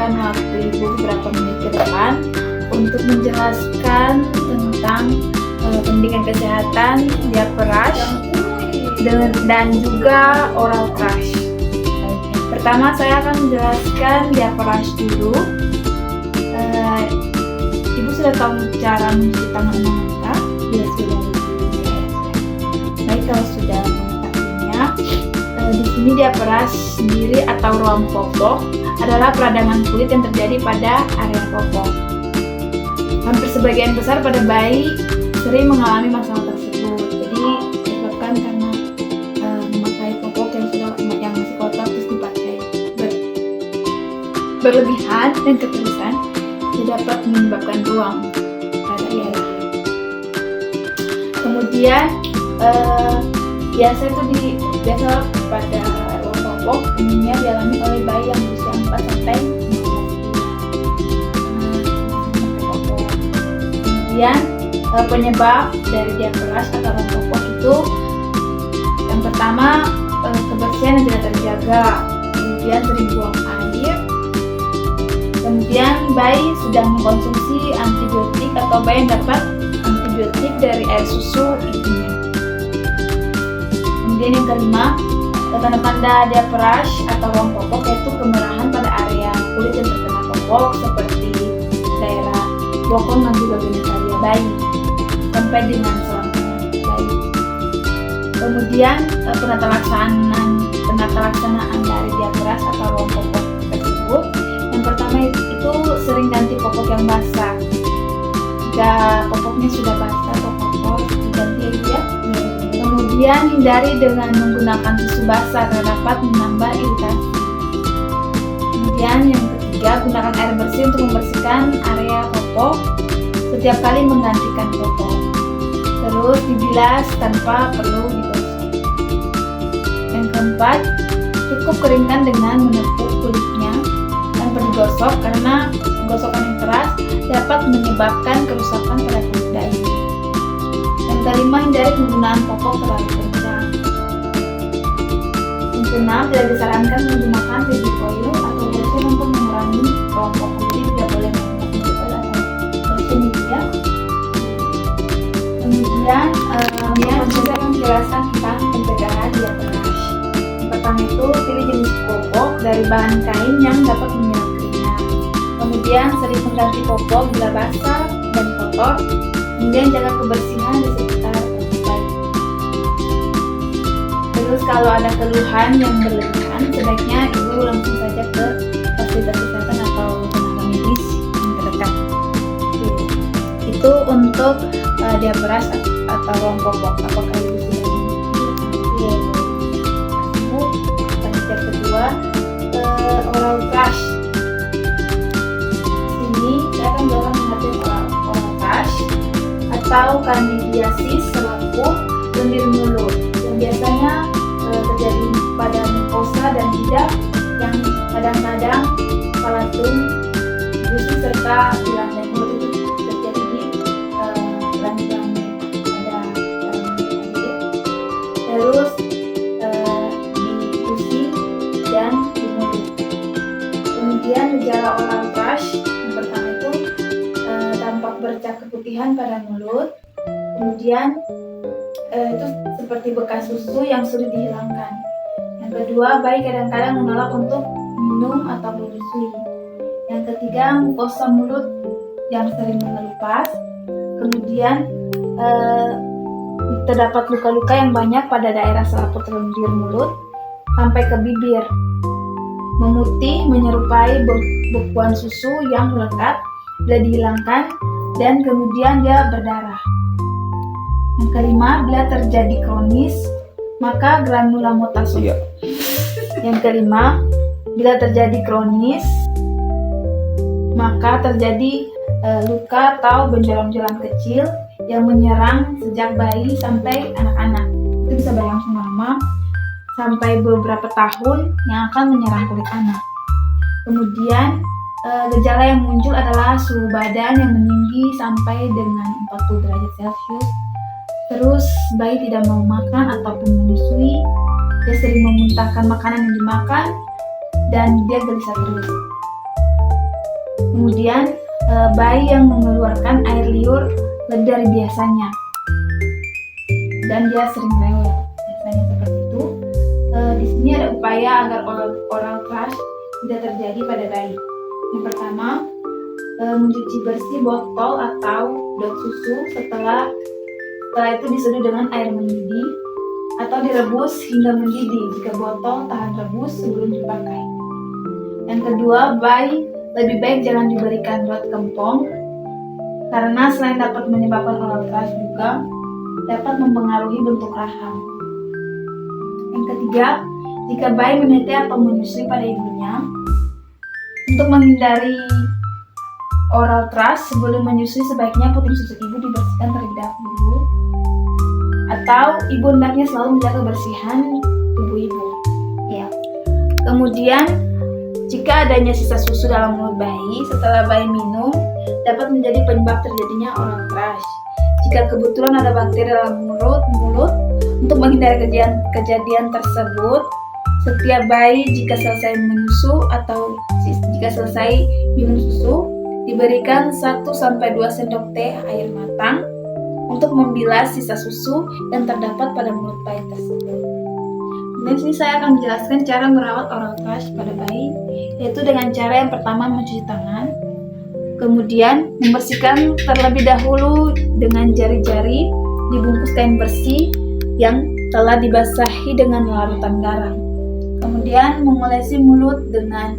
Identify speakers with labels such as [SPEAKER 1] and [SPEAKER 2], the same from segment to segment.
[SPEAKER 1] meluangkan waktu ibu beberapa menit ke depan untuk menjelaskan tentang pendidikan kesehatan diapers dan juga oral thrush. Pertama saya akan menjelaskan diapers dulu. Ibu sudah tahu cara mencuci tangan mengangkat? Bila sudah, baik kalau sudah mengetahuinya. Di sini diapers sendiri atau ruang popok adalah peradangan kulit yang terjadi pada area popok. Hampir sebagian besar pada bayi sering mengalami masalah tersebut. Jadi disebabkan karena memakai popok yang masih kotor terus dipakai berlebihan dan keterusan dapat menyebabkan ruang pada area. Kemudian biasa pada ruang popok umumnya dialami oleh bayi yang berusia 4 sampai 15 bulan. Kemudian penyebab dari diapers atau ruang popok itu yang pertama kebersihan yang tidak terjaga, kemudian sering buang air, kemudian bayi sudah mengkonsumsi antibiotik atau bayi yang dapat antibiotik dari air susu ibunya. Kemudian yang kelima, tanda-tanda diapers atau ruang popok yaitu kemerahan pada area kulit yang terkena popok seperti daerah bokong dan juga genitalia bayi sampai dengan selangkangan bayi. Kemudian penata laksanaan dari diapers atau ruang popok tersebut, yang pertama itu sering ganti popok yang basah. Jika popoknya sudah basah atau kotor, diganti ya. Kemudian hindari dengan menggunakan tisu basah karena dapat menambah iritasi. Kemudian yang ketiga, gunakan air bersih untuk membersihkan area popok setiap kali menggantikan popok. Terus dibilas tanpa perlu digosok. Yang keempat, cukup keringkan dengan menepuk kulitnya tanpa digosok karena gosokan yang keras dapat menyebabkan kerusakan pada kulit bayi. Yang kelima, hindari penggunaan popok terlalu kencang. Yang keenam, tidak disarankan menggunakan baby oil atau lotion untuk mengurangi ruang popok. Jadi tidak boleh menggunakan baby oil atau lotion itu ya. Kemudian saya akan menjelaskan tentang pencegahan diapers. Yang pertama itu, pilih jenis popok dari bahan kain yang dapat menyerap keringat. Kemudian sering mengganti popok bila basah dan kotor. Kemudian jaga kebersihan di sekitar bayi. Terus kalau ada keluhan yang berlebihan, sebaiknya ibu langsung saja ke fasilitas kesehatan atau tenaga medis yang terdekat. Itu untuk diapers atau ruang popok. Apakah ibu sudah mengerti? Yang kedua, oral thrush. Sini saya akan mengerti oral thrush atau kandidiasis selaku lendir mulut yang biasanya terjadi pada mukosa dan lidah yang kadang-kadang palatum, gusi serta di lantai mulut itu terjadi di lantai pada mulut. Terus di gusi dan di mulut. Kemudian gejala oral thrush yang pertama itu tampak bercak keputihan pada mulut, kemudian itu seperti bekas susu yang sulit dihilangkan. Yang kedua, bayi kadang-kadang menolak untuk minum atau menyusui. Yang ketiga, mukosa mulut yang sering mengelupas. Kemudian terdapat luka-luka yang banyak pada daerah selaput lendir mulut sampai ke bibir, memutih menyerupai bekuan susu yang melekat bila dihilangkan, dan kemudian dia berdarah. Yang kelima, bila terjadi kronis, maka granula motasus. Yang kelima, bila terjadi kronis, maka terjadi luka atau benjolan-benjolan kecil yang menyerang sejak bayi sampai anak-anak. Itu bisa berlangsung lama sampai beberapa tahun yang akan menyerang kulit anak. Kemudian gejala yang muncul adalah suhu badan yang meninggi sampai dengan 40 derajat Celcius. Terus bayi tidak mau makan ataupun menyusui, dia sering memuntahkan makanan yang dimakan, dan dia gelisah terus. Kemudian bayi yang mengeluarkan air liur lebih dari biasanya dan dia sering rewel, biasanya seperti itu. Di sini ada upaya agar oral thrush tidak terjadi pada bayi. Yang pertama, mencuci bersih botol atau dot susu setelah itu diseduh dengan air mendidih atau direbus hingga mendidih jika botol tahan rebus sebelum dipakai. Yang kedua, bayi lebih baik jangan diberikan dot kempong karena selain dapat menyebabkan oral thrush juga dapat mempengaruhi bentuk rahang. Yang ketiga, jika bayi menetes atau menyusui pada ibunya, untuk menghindari oral thrush sebelum menyusui sebaiknya puting susu ibu dibersihkan terlebih dahulu, atau ibu hendaknya selalu menjaga kebersihan tubuh ibu. Ya. Kemudian, jika adanya sisa susu dalam mulut bayi setelah bayi minum dapat menjadi penyebab terjadinya oral thrush. Jika kebetulan ada bakteri dalam mulut, untuk menghindari kejadian tersebut, setiap bayi jika selesai menyusu atau jika selesai minum susu, diberikan 1-2 sendok teh air matang untuk membilas sisa susu yang terdapat pada mulut bayi tersebut. Dan sini saya akan menjelaskan cara merawat oral thrush pada bayi, yaitu dengan cara yang pertama mencuci tangan, kemudian membersihkan terlebih dahulu dengan jari-jari dibungkus kain bersih yang telah dibasahi dengan larutan garam. Kemudian mengolesi mulut dengan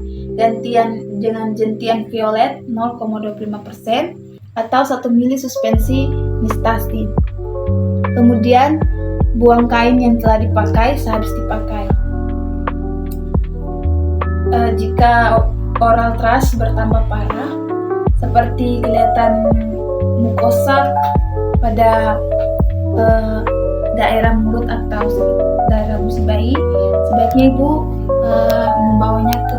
[SPEAKER 1] gentian violet 0,25% atau 1 ml suspensi nistazid. Kemudian buang kain yang telah dipakai sehabis dipakai. Jika oral thrush bertambah parah, seperti kelihatan mukosa pada daerah mulut atau daerah gusi bayi, sebaiknya ibu membawanya ke